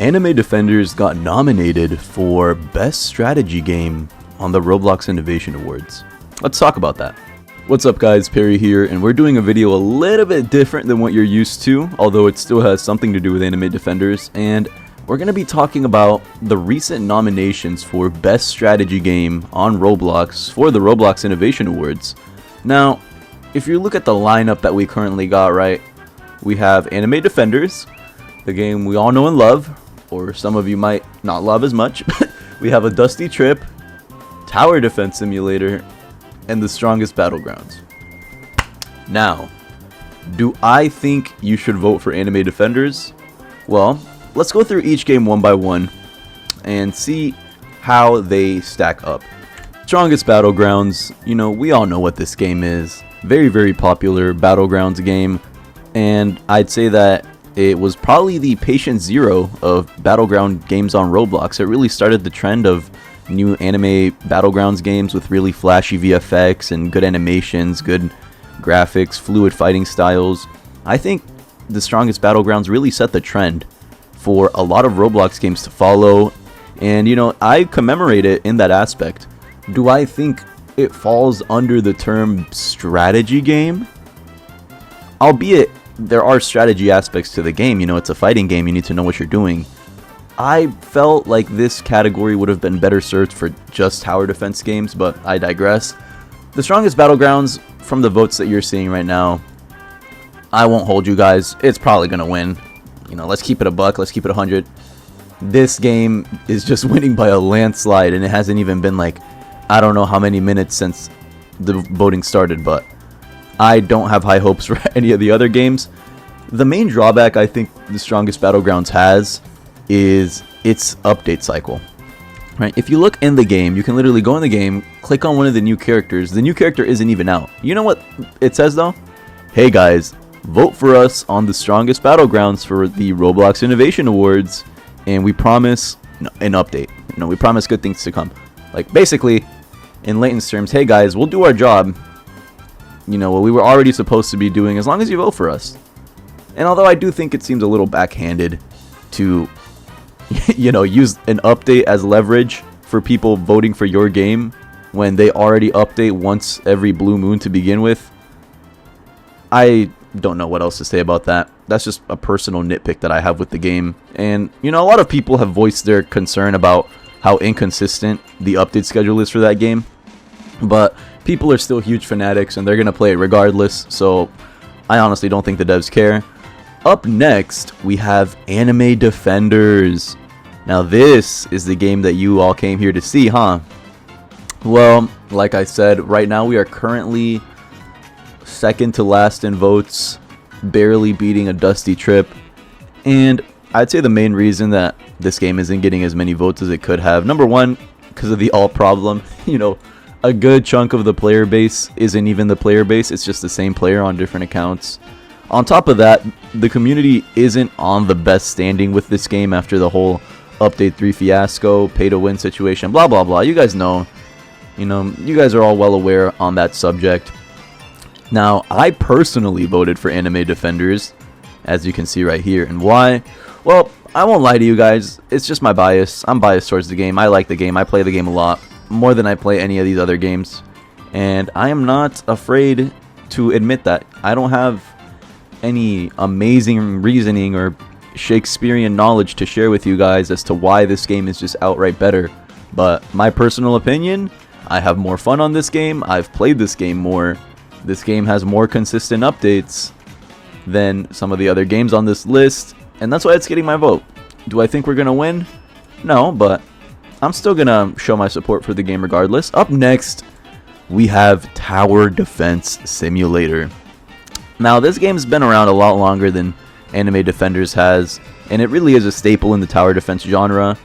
Anime Defenders got nominated for Best Strategy Game on the Roblox Innovation Awards. Let's talk about that. What's up guys, Perry here, and we're doing a video a little bit different than what you're used to, although it still has something to do with Anime Defenders, and we're going to be talking about the recent nominations for Best Strategy Game on Roblox for the Roblox Innovation Awards. Now, if you look at the lineup that we currently got, right, we have Anime Defenders, the game we all know and love, or some of you might not love as much. We have a Dusty Trip, Tower Defense Simulator, and the Strongest Battlegrounds. Now, do I think you should vote for Anime Defenders? Well, let's go through each game one by one and see how they stack up. Strongest Battlegrounds, you know, we all know what this game is. Very, very popular Battlegrounds game, and I'd say that it was probably the patient zero of Battleground games on Roblox. It really started the trend of new anime Battlegrounds games with really flashy VFX and good animations, good graphics, fluid fighting styles. I think the Strongest Battlegrounds really set the trend for a lot of Roblox games to follow, and you know, I commemorate it in that aspect. Do I think it falls under the term strategy game? Albeit there are strategy aspects to the game, you know, it's a fighting game, you need to know what you're doing. I felt like this category would have been better served for just tower defense games, but I digress. The Strongest Battlegrounds, from the votes that you're seeing right now, I won't hold you guys, it's probably gonna win. You know, let's keep it a buck, let's keep it 100. This game is just winning by a landslide, and it hasn't even been like, I don't know how many minutes since the voting started, but I don't have high hopes for any of the other games. The main drawback I think the Strongest Battlegrounds has is its update cycle. Right? If you look in the game, you can literally go in the game, click on one of the new characters. The new character isn't even out. You know what it says though? Hey guys, vote for us on the Strongest Battlegrounds for the Roblox Innovation Awards, and we promise an update. You know, we promise good things to come. Like basically, in layman's terms, hey guys, we'll do our job. You know, what we were already supposed to be doing as long as you vote for us. And although I do think it seems a little backhanded to, you know, use an update as leverage for people voting for your game when they already update once every blue moon to begin with, I don't know what else to say about that. That's just a personal nitpick that I have with the game. And, you know, a lot of people have voiced their concern about how inconsistent the update schedule is for that game. But people are still huge fanatics and they're going to play it regardless, so I honestly don't think the devs care. Up next, we have Anime Defenders. Now this is the game that you all came here to see, huh? Well, like I said, right now we are currently second to last in votes, barely beating a Dusty Trip. And I'd say the main reason that this game isn't getting as many votes as it could have, number one, because of the alt problem. You know, a good chunk of the player base isn't even the player base, it's just the same player on different accounts. On top of that, the community isn't on the best standing with this game after the whole Update 3 fiasco, pay to win situation, blah blah blah. You guys know, you know, you guys are all well aware on that subject. Now, I personally voted for Anime Defenders, as you can see right here. And why? Well, I won't lie to you guys, it's just my bias. I'm biased towards the game. I like the game, I play the game a lot, more than I play any of these other games, and I am not afraid to admit that. I don't have any amazing reasoning or Shakespearean knowledge to share with you guys as to why this game is just outright better, but my personal opinion, I have more fun on this game, I've played this game more, this game has more consistent updates than some of the other games on this list, and that's why it's getting my vote. Do I think we're gonna win? No, but I'm still gonna show my support for the game regardless. Up next, we have Tower Defense Simulator. Now, this game's been around a lot longer than Anime Defenders has, and it really is a staple in the tower defense genre.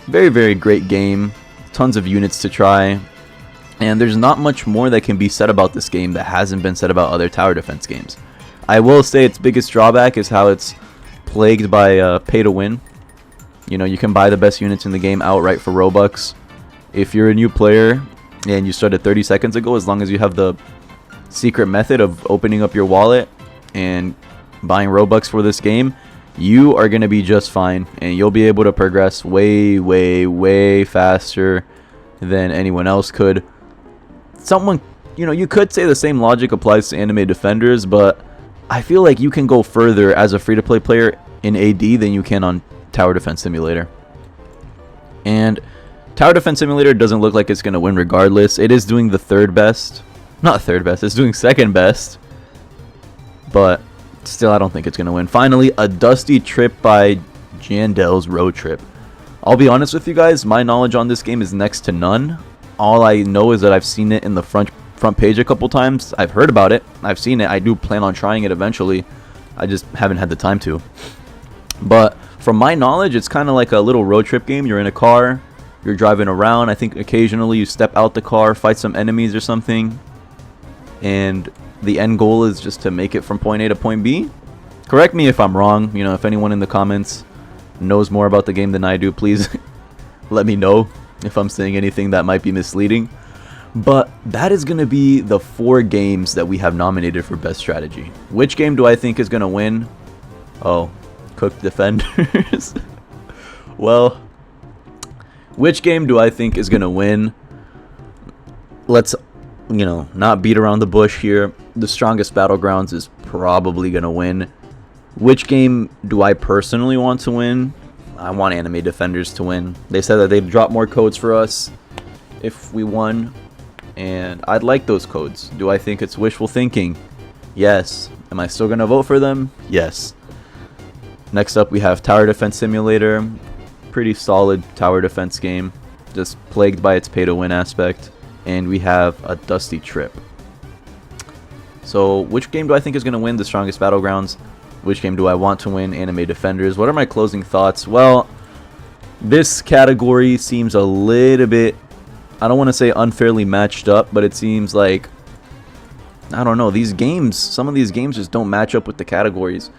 Very, very great game. Tons of units to try. And there's not much more that can be said about this game that hasn't been said about other tower defense games. I will say its biggest drawback is how it's plagued by pay to win. You know, you can buy the best units in the game outright for Robux. If you're a new player and you started 30 seconds ago, as long as you have the secret method of opening up your wallet and buying Robux for this game, you are going to be just fine, and you'll be able to progress way, way, way faster than anyone else could. Someone, you know, you could say the same logic applies to anime defenders, but I feel like you can go further as a free-to-play player in AD than you can on Tower Defense Simulator. And Tower Defense Simulator doesn't look like it's going to win regardless. It is doing the third best. Not third best, it's doing second best. But still, I don't think it's going to win. Finally, a dusty trip by Jandel's Road Trip. I'll be honest with you guys, my knowledge on this game is next to none. All I know is that I've seen it in the front page a couple times. I've heard about it. I've seen it. I do plan on trying it eventually. I just haven't had the time to. But from my knowledge, it's kind of like a little road trip game. You're in a car. You're driving around. I think occasionally you step out the car, fight some enemies or something. And the end goal is just to make it from point A to point B. Correct me if I'm wrong. You know, if anyone in the comments knows more about the game than I do, please let me know if I'm saying anything that might be misleading. But that is going to be the 4 games that we have nominated for best strategy. Which game do I think is going to win? Oh, Cooked Defenders. Well, which game do I think is going to win? Let's, you know, not beat around the bush here. The Strongest Battlegrounds is probably going to win. Which game do I personally want to win? I want Anime Defenders to win. They said that they'd drop more codes for us if we won, and I'd like those codes. Do I think it's wishful thinking? Yes. Am I still going to vote for them? Yes. Next up, we have Tower Defense Simulator. Pretty solid tower defense game, just plagued by its pay-to-win aspect. And we have a Dusty Trip. So, which game do I think is going to win? The Strongest Battlegrounds. Which game do I want to win? Anime Defenders. What are my closing thoughts? Well, this category seems a little bit, I don't want to say unfairly matched up, but it seems like, I don't know, these games, some of these games just don't match up with the categories.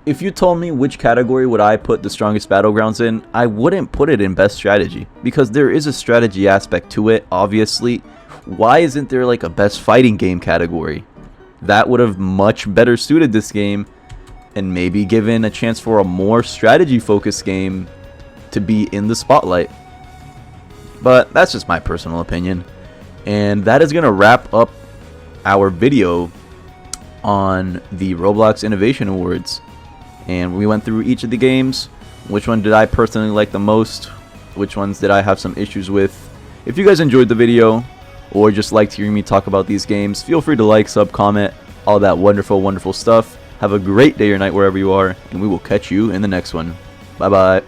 If you told me which category would I put the Strongest Battlegrounds in, I wouldn't put it in best strategy, because there is a strategy aspect to it, obviously. Why isn't there like a best fighting game category? That would have much better suited this game, and maybe given a chance for a more strategy focused game to be in the spotlight. But that's just my personal opinion. And that is going to wrap up our video on the Roblox Innovation Awards. And we went through each of the games. Which one did I personally like the most? Which ones did I have some issues with? If you guys enjoyed the video, or just liked hearing me talk about these games, feel free to like, sub, comment, all that wonderful, wonderful stuff. Have a great day or night wherever you are, and we will catch you in the next one. Bye-bye.